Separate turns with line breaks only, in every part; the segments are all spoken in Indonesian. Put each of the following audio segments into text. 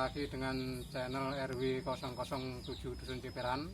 lagi dengan channel RW 007 Dusun Ciperan.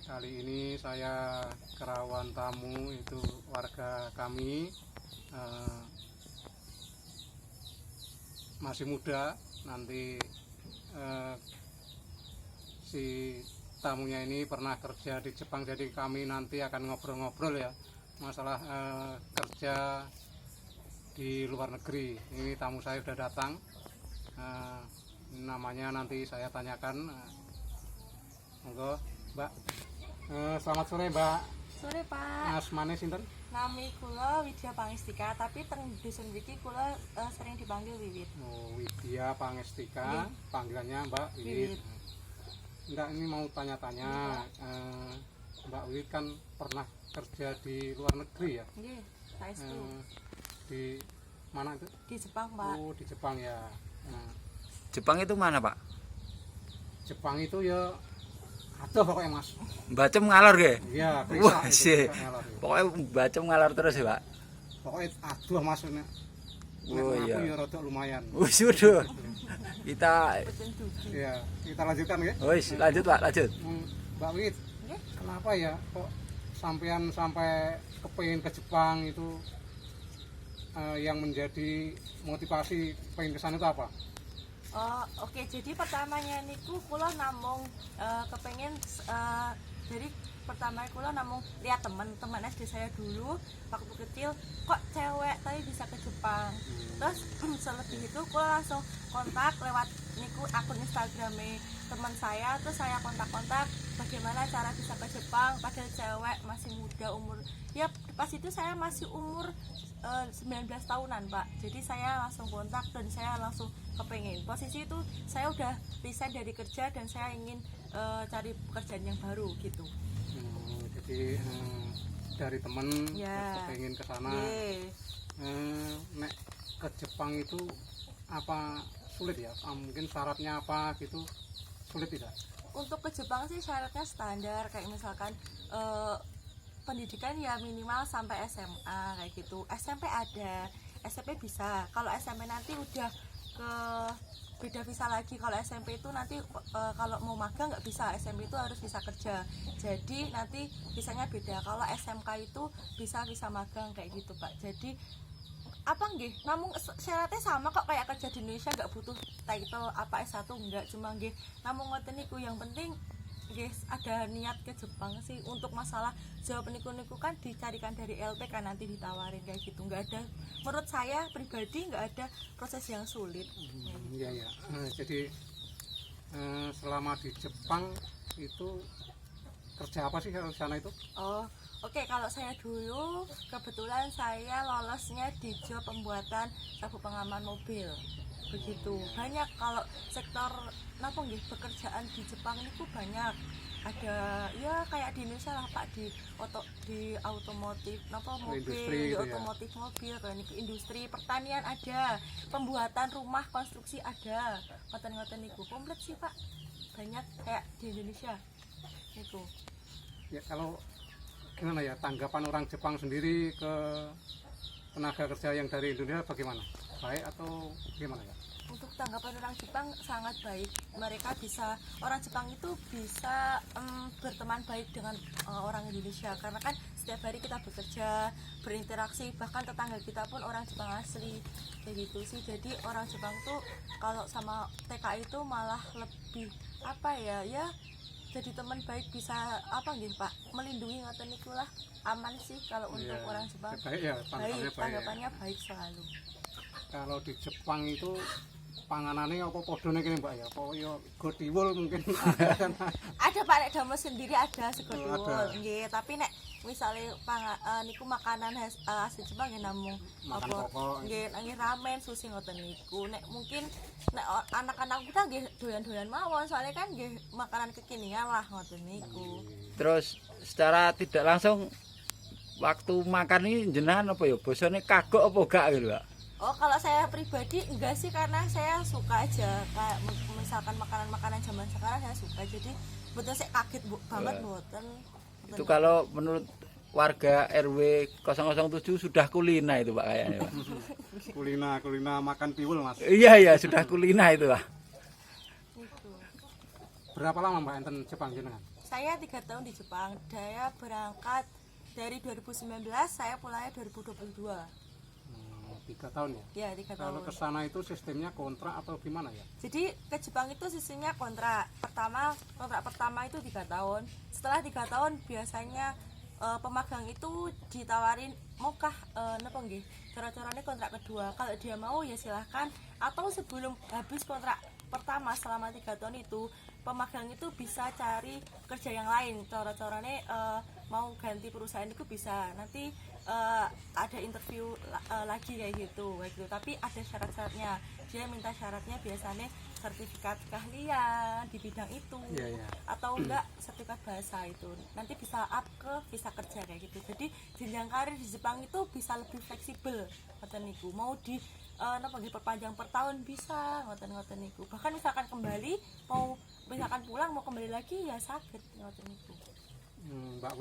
Kali ini saya kerawat tamu, itu warga kami masih muda. Nanti si tamunya ini pernah kerja di Jepang, jadi kami nanti akan ngobrol-ngobrol ya masalah kerja di luar negeri. Ini tamu saya sudah datang, namanya nanti saya tanyakan. Monggo Mbak. Selamat sore Mbak.
Sore Pak.
Asmane sinten?
Nami kula Widya Pangestika, tapi teng dusun mriki kula sering dipanggil Wiwit.
Oh, Widya Pangestika, panggilannya Mbak Wiwit. Enggak, ini mau tanya-tanya. Mbak Wiwit kan pernah kerja di luar negeri ya?
Nggih, saestu.
Di mana itu?
Di Jepang, Pak.
Oh, di Jepang ya.
Jepang itu mana, Pak?
Jepang itu ya aduh pokoknya Mas.
Bacem ngalor ge?
Iya,
Wah,
itu,
sih.
ngalor, ya.
Pokoknya bacem ngalor terus ya, Pak.
Pokoknya aduh Mas ini.
Oh iya.
Aku ya rada lumayan.
Sudah. Kita
Betul dugi.
Iya, kita lanjutkan ya.
wis lanjut, Pak, lanjut.
Mbak Wit,
Nggih.
kenapa ya kok sampean sampai kepengin ke Jepang itu, yang menjadi motivasi pengen ke sana itu apa?
Oh, oke. Jadi pertamanya niku kula namung kepengen jadi pertama kula namung lihat teman SD saya dulu waktu kecil, kok cewek tapi bisa ke Jepang. Terus selebih itu kula langsung kontak lewat niku akun Instagrame teman saya, terus saya kontak-kontak bagaimana cara bisa ke Jepang, padahal cewek masih muda, umur ya pas itu saya masih umur 19 tahunan Pak. Jadi saya langsung kontak dan saya langsung kepengen. Posisi itu saya udah resign dari kerja dan saya ingin cari pekerjaan yang baru gitu.
Jadi dari temen
Ya.
pengen ke sana. Nek ke Jepang itu apa sulit ya? Mungkin syaratnya apa gitu, sulit tidak?
Untuk ke Jepang sih syaratnya standar, kayak misalkan pendidikan ya minimal sampai SMA kayak gitu. SMP ada, SMP bisa. Kalau SMP nanti udah ke beda visa lagi. Kalau SMP itu nanti kalau mau magang nggak bisa, SMP itu harus bisa kerja. Jadi nanti visanya beda. Kalau SMK itu bisa magang kayak gitu Pak. Jadi apa nggih, namun syaratnya sama kok kayak kerja di Indonesia, nggak butuh title apa S1 enggak, cuma nggih namun ngoten niku yang penting nggih ada niat ke Jepang sih. Untuk masalah jawab niku kan dicarikan dari LP kan nanti ditawarin kayak gitu, nggak ada, menurut saya pribadi nggak ada proses yang sulit.
Iya ya. Jadi selama di Jepang itu kerja apa sih kalau di sana itu?
Oh, oke. Kalau saya dulu kebetulan saya lolosnya di job pembuatan sabuk pengaman mobil. Begitu. Banyak kalau sektor napa nggih pekerjaan di Jepang itu banyak. Ada ya kayak di Indonesia lah Pak, di otomotif napa mobil,
Industri
di
gitu ya?
otomotif mobil, kayak niku industri pertanian ada, pembuatan rumah konstruksi ada. Ngoten-ngoten niku komplit sih Pak. Banyak kayak di Indonesia. Itu.
Ya kalau gimana ya tanggapan orang Jepang sendiri ke tenaga kerja yang dari Indonesia bagaimana? Baik atau gimana ya?
Untuk tanggapan orang Jepang sangat baik. Mereka orang Jepang itu bisa berteman baik dengan orang Indonesia, karena kan setiap hari kita bekerja, berinteraksi, bahkan tetangga kita pun orang Jepang asli kayak gitu sih. Jadi orang Jepang tuh kalau sama TKI itu malah lebih apa ya jadi teman baik, bisa apa gitu Pak, melindungi ngoten niku lah, aman sih kalau untuk
Ya,
orang Jepang.
baik ya, tanggapannya baik.
Tanggapannya baik selalu.
Kalau di Jepang itu panganannya apa podone kene Mbak ya? Apa ya godiwul mungkin ada kan?
Ada Pak, nek damel sendiri ada sego
Oh,
dhuwur
ada.
nggih, tapi nek misale niku makanan asli Jepang ya namung
Makan pokok.
nggih ramen, sushi ngoten niku. Nek mungkin nek anak-anak kita nggih doyan-doyan mawon, soalnya kan nggih makanan kekinian lah ngoten niku.
Terus secara tidak langsung waktu makan ini jenengan apa ya? Bosone kagok apa gak gitu, Pak?
Oh, kalau saya pribadi enggak sih, karena saya suka aja kayak misalkan makanan-makanan zaman sekarang saya suka. Jadi betul saya kaget banget mboten.
Itu kalau menurut warga RW 007 sudah kulina itu Pak kayaknya Pak.
Kulina makan piwul Mas.
Iya sudah kulina itu Pak.
berapa lama Mbak enten Jepang jenengan?
Saya 3 tahun di Jepang. Saya berangkat dari 2019, saya pulangnya 2022.
3 tahun ya?
Ya, 3 tahun.
Kalau ke sana itu sistemnya kontrak atau gimana ya?
Jadi ke Jepang itu sistemnya kontrak pertama itu 3 tahun. Setelah 3 tahun biasanya pemagang itu ditawarin maukah napa nggih cara-caranya kontrak kedua. Kalau dia mau ya silahkan, atau sebelum habis kontrak pertama selama 3 tahun itu pemagang itu bisa cari kerja yang lain. Cara-caranya mau ganti perusahaan itu bisa. Nanti ada interview lagi kayak gitu. Tapi ada syarat-syaratnya. Dia minta syaratnya biasanya sertifikat keahlian di bidang itu, atau enggak sertifikat bahasa itu. Nanti bisa up ke visa kerja kayak gitu. Jadi jenjang karir di Jepang itu bisa lebih fleksibel. Ngoten niku. Mau diperpanjang per tahun bisa, ngoten niku. Bahkan misalkan kembali mau misalkan pulang mau kembali lagi ya sakit, ngoten niku.
Mbak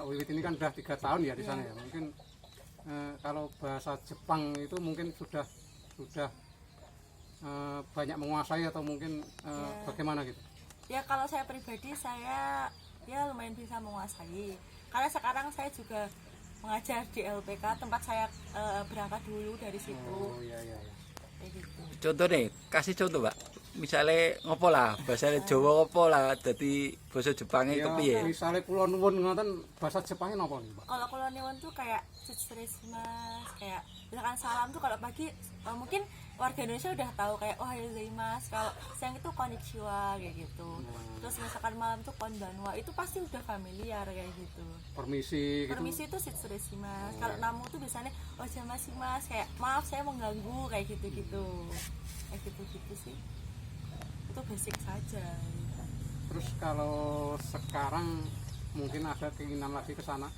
Wiwit ini kan udah 3 tahun ya di sana ya. Mungkin kalau bahasa Jepang itu mungkin sudah banyak menguasai atau mungkin bagaimana gitu?
Ya kalau saya pribadi saya ya lumayan bisa menguasai. Karena sekarang saya juga mengajar di LPK tempat saya berangkat dulu dari situ.
Oh iya.
Kayak gitu.
Contoh nih, kasih contoh Mbak. Misalnya ngopo lah, bahasa Jawa ngopo lah, jadi bahasa Jepangnya
Ya,
kepiye?
misalnya kula nuwun ngoten bahasa Jepangnya napa nih, Mbak?
Kalau koloniawan tuh kayak mas, kayak misalkan salam tuh kalau pagi mungkin warga Indonesia udah tahu kayak ohayou gozaimasu, kalau siang itu konnichiwa kayak gitu. Terus misalkan malam tuh konbanwa, itu pasti udah familiar kayak gitu.
Permisi gitu.
Permisi itu mas. Kalau namu tuh biasanya mas, kayak maaf saya mengganggu kayak gitu-gitu. Kayak gitu-gitu sih. Itu basic saja.
Terus kalau sekarang mungkin ada keinginan lagi ke sana?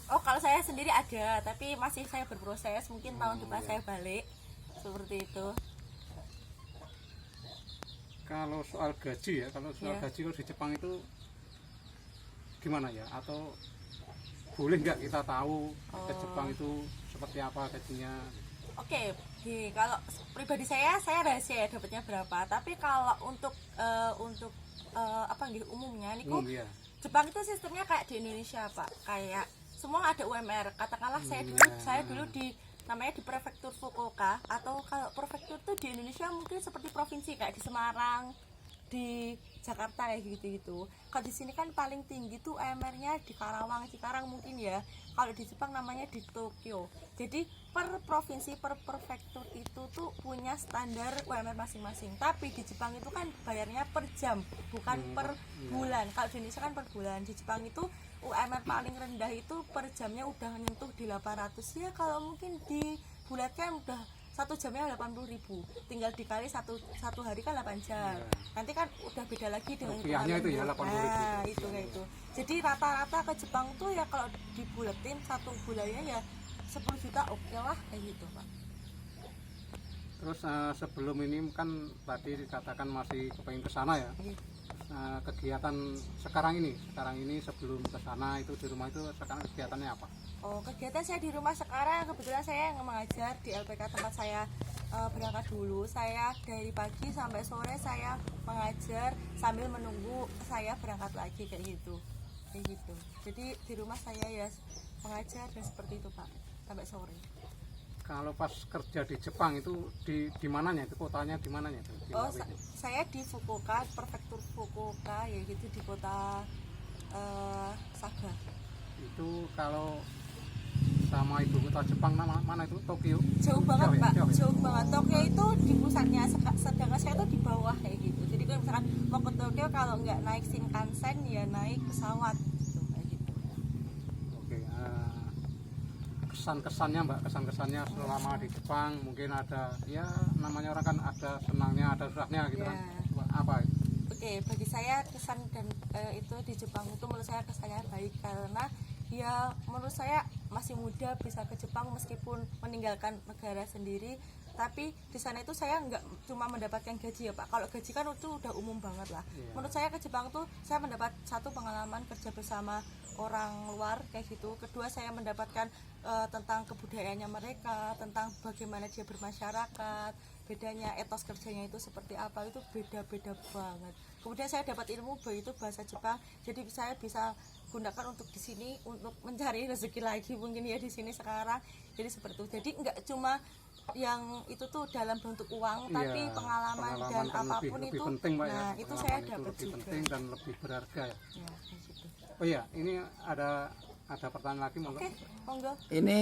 Oh, kalau saya sendiri ada, tapi masih saya berproses. Mungkin tahun depan saya balik. Seperti itu.
Kalau soal gaji ya, kalau di Jepang itu gimana ya? Atau boleh nggak kita tahu ke Jepang itu seperti apa gajinya?
Oke, kalau pribadi saya rahasia ya dapatnya berapa. Tapi kalau untuk umumnya niku
Ya.
Jepang itu sistemnya kayak di Indonesia, Pak. Kayak semua ada UMR. Katakanlah saya dulu di namanya di prefektur Fukuoka, atau kalau prefektur itu di Indonesia mungkin seperti provinsi kayak di Semarang, di Jakarta kayak gitu-gitu. Kalau di sini kan paling tinggi tuh UMR-nya di Karawang, Cikarang mungkin ya. Kalau di Jepang namanya di Tokyo. Jadi per provinsi, per prefektur itu tuh punya standar UMR masing-masing. Tapi di Jepang itu kan bayarnya per jam, bukan per bulan. Kalau di Indonesia kan per bulan. Di Jepang itu UMR paling rendah itu per jamnya udah nyentuh di 800 ya. Kalau mungkin dibulatkan udah 1 jamnya 80.000, tinggal dikali satu hari kan 8 jam. Nanti kan udah beda lagi dengan
rupiahnya itu ya 80.000.
Nah, itu kayak itu. Jadi rata-rata ke Jepang tuh ya kalau dibulatin 1 bulannya ya 10 juta oke lah kayak gitu, Pak.
Terus sebelum ini kan tadi dikatakan masih kepengen ke sana ya. Kegiatan sekarang ini sebelum ke sana itu di rumah itu sekarang kegiatannya apa?
Oh, kegiatan saya di rumah sekarang kebetulan saya mengajar di LPK tempat saya berangkat dulu. Saya dari pagi sampai sore saya mengajar sambil menunggu saya berangkat lagi kayak gitu. Jadi di rumah saya ya mengajar dan seperti itu, Pak, sampai sore.
Kalau pas kerja di Jepang itu di mananya itu, kotanya di mananya itu?
Saya di Fukuoka, prefektur Fukuoka ya gitu, di kota Saga.
Itu kalau sama ibu kota Jepang mana itu? Tokyo?
Jauh banget, Pak.
Jauh ya?
Jauh banget. Tokyo itu di pusatnya, sedangkan saya itu di bawah kayak gitu. Jadi kalau misalkan mau ke Tokyo, kalau nggak naik Shinkansen ya naik pesawat gitu, kayak gitu.
Oke, kesan-kesannya Mbak, kesan-kesannya selama di Jepang mungkin ada ya namanya orang kan ada senangnya, ada susahnya gitu kan. Apa?
Oke, bagi saya kesan dan itu di Jepang itu menurut saya kesannya baik, karena ya menurut saya masih muda bisa ke Jepang meskipun meninggalkan negara sendiri. Tapi di sana itu saya nggak cuma mendapatkan gaji ya, Pak. Kalau gaji kan itu udah umum banget lah. Menurut saya ke Jepang tuh saya mendapat satu pengalaman kerja bersama orang luar kayak gitu. Kedua saya mendapatkan tentang kebudayaannya mereka, tentang bagaimana dia bermasyarakat, bedanya etos kerjanya itu seperti apa, itu beda-beda banget. Kemudian saya dapat ilmu begitu bahasa Jepang, jadi saya bisa gunakan untuk di sini untuk mencari rezeki lagi mungkin ya di sini sekarang. Jadi seperti itu. Jadi enggak cuma yang itu tuh dalam bentuk uang, tapi
Iya,
pengalaman dan
kan
apapun
lebih
itu
penting, Mbak, ya.
nah itu
Pengalaman
saya
itu
dapat
lebih
juga
penting dan lebih berharga ya.
ya kayak gitu.
Oh iya, ini ada pertanyaan lagi monggo.
Oke, monggo.
Ini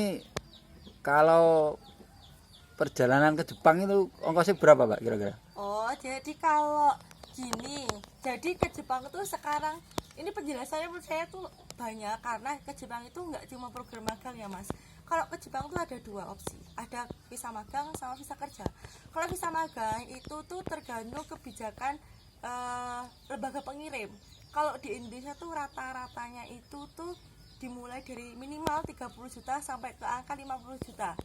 kalau perjalanan ke Jepang itu ongkosnya berapa Pak kira-kira?
Oh, jadi kalau gini, jadi ke Jepang itu sekarang ini penjelasannya menurut saya tuh banyak, karena ke Jepang itu nggak cuma program magang ya Mas. Kalau ke Jepang tuh ada dua opsi, ada visa magang sama visa kerja. Kalau visa magang itu tuh tergantung kebijakan lembaga pengirim. Kalau di Indonesia tuh rata-ratanya itu tuh dimulai dari minimal 30 juta sampai ke angka 50 juta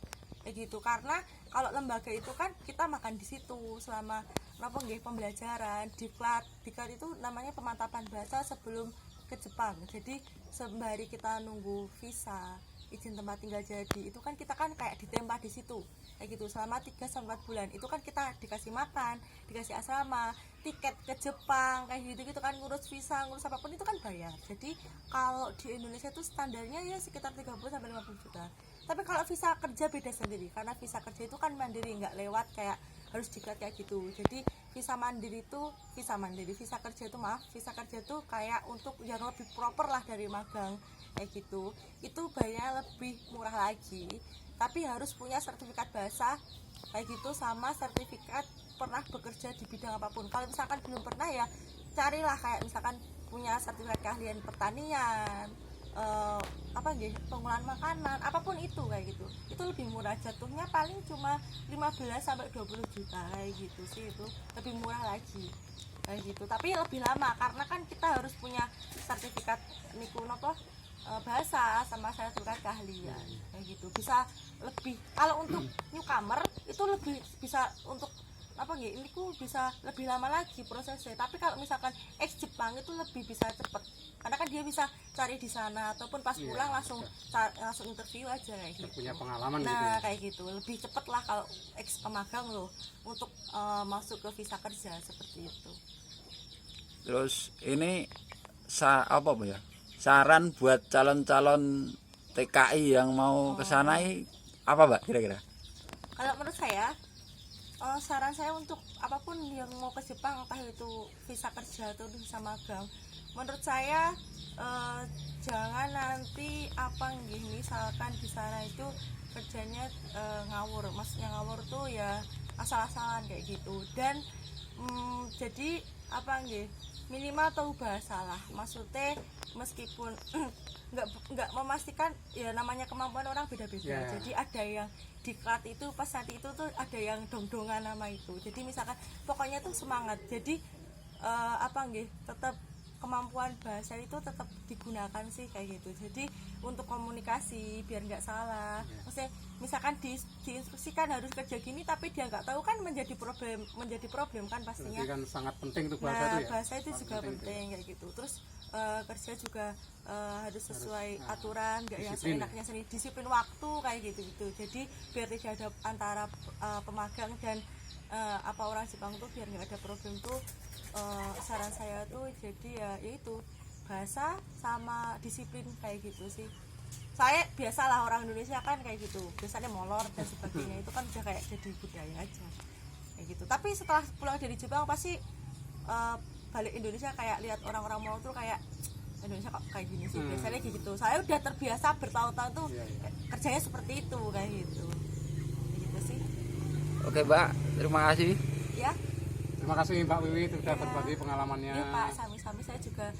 kayak gitu. Karena kalau lembaga itu kan kita makan di situ selama pembelajaran. Diklat itu namanya pemantapan bahasa sebelum ke Jepang. Jadi sembari kita nunggu visa izin tempat tinggal jadi, itu kan kita kan kayak ditempa di situ kayak gitu selama 3-4 bulan. Itu kan kita dikasih makan, dikasih asrama, tiket ke Jepang kayak gitu kan, ngurus visa, ngurus apapun itu kan bayar. Jadi kalau di Indonesia itu standarnya ya sekitar 30-50 juta. Tapi kalau visa kerja beda sendiri, karena visa kerja itu kan mandiri, nggak lewat kayak harus diklat kayak gitu. Jadi visa kerja itu kayak untuk yang lebih proper lah dari magang kayak gitu. Itu bayarnya lebih murah lagi, tapi harus punya sertifikat bahasa kayak gitu, sama sertifikat pernah bekerja di bidang apapun. Kalau misalkan belum pernah ya carilah kayak misalkan punya sertifikat keahlian pertanian, pengolahan makanan, apapun itu kayak gitu. Itu lebih murah, jatuhnya paling cuma 15-20 juta kayak gitu sih, itu lebih murah lagi kayak gitu. Tapi lebih lama karena kan kita harus punya sertifikat bahasa sama sertifikat keahlian kayak gitu. Bisa lebih, kalau untuk newcomer itu lebih bisa untuk ini bisa lebih lama lagi prosesnya. Tapi kalau misalkan ex Jepang itu lebih bisa cepet, karena kan dia bisa cari di sana ataupun pas pulang langsung interview aja kayak gitu.
Punya pengalaman
nah
gitu ya.
kayak gitu lebih cepet lah kalau ex pemagang loh untuk masuk ke visa kerja seperti itu.
Terus ini saran buat calon-calon TKI yang mau ke sana apa Mbak kira-kira?
Kalau menurut saya saran saya untuk apapun yang mau ke Jepang, entah itu visa kerja atau visa magang, menurut saya jangan nanti misalkan di sana itu kerjanya ngawur. Maksudnya ngawur tuh ya asal-asalan kayak gitu. Dan jadi minimal tahu bahasa lah. Maksudnya meskipun nggak memastikan, ya namanya kemampuan orang beda-beda. Jadi ada yang diklat itu pas saat itu tuh ada yang dong-dongan nama itu. Jadi misalkan pokoknya tuh semangat. Jadi tetap kemampuan bahasa itu tetap digunakan sih kayak gitu. Jadi untuk komunikasi biar nggak salah. Maksudnya misalkan diinstruksikan harus kerja gini tapi dia nggak tahu kan menjadi problem kan pastinya.
Jadi kan sangat penting tuh bahasa itu ya.
Bahasa itu juga penting kayak gitu. Terus kerja juga harus sesuai aturan, nggak yang seenaknya sendiri, disiplin waktu kayak gitu. Jadi biar tidak ada antara pemagang dan orang Jepang tuh biar nggak ada problem tuh. Saran saya tuh jadi ya itu bahasa sama disiplin kayak gitu sih. Saya biasalah orang Indonesia kan kayak gitu, biasanya molor dan sebagainya, itu kan udah kayak jadi budaya aja kayak gitu. Tapi setelah pulang dari Jepang pasti balik Indonesia kayak lihat orang-orang mau tuh kayak Indonesia kok kayak gini sih, biasanya kayak gitu. Saya udah terbiasa bertahun-tahun tuh kerjanya seperti itu kayak gitu sih.
Oke Mbak, terima kasih
Ya,
Terima kasih Mbak Wiwi sudah berbagi pengalamannya.
iya Pak, sami-sami. Saya juga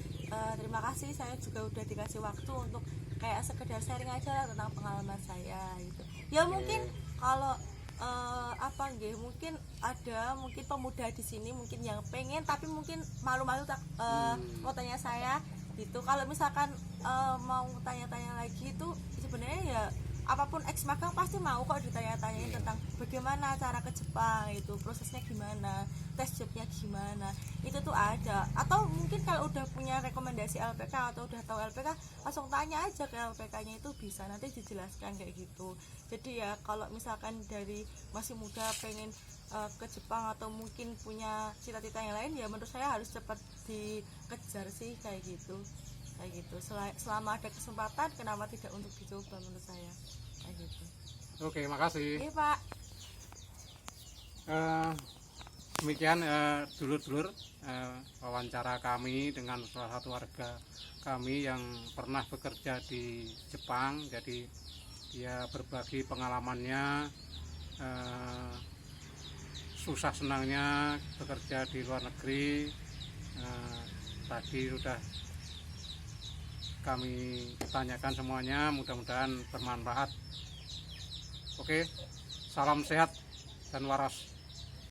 terima kasih, saya juga udah dikasih waktu untuk kayak sekedar sharing aja lah tentang pengalaman saya gitu. Ya mungkin kalau mungkin ada pemuda di sini mungkin yang pengen tapi mungkin malu-malu mau tanya saya gitu. Kalau misalkan mau tanya-tanya lagi itu sebenarnya ya apapun ex magang pasti mau kok ditanya-tanyain tentang bagaimana cara ke Jepang, itu prosesnya gimana, tes jobnya gimana, itu tuh ada. Atau mungkin kalau udah punya rekomendasi LPK atau udah tahu LPK, langsung tanya aja ke LPK-nya, itu bisa nanti dijelaskan kayak gitu. Jadi ya kalau misalkan dari masih muda pengen ke Jepang atau mungkin punya cita-cita yang lain, ya menurut saya harus cepat dikejar sih kayak gitu. Selama ada kesempatan, kenapa tidak untuk dicoba, menurut saya kayak gitu.
Oke, makasih.
Iya Pak.
Demikian dulur-dulur wawancara kami dengan salah satu warga kami yang pernah bekerja di Jepang. Jadi dia berbagi pengalamannya, susah senangnya bekerja di luar negeri. Tadi sudah kami tanyakan semuanya, mudah-mudahan bermanfaat. Oke, salam sehat dan waras.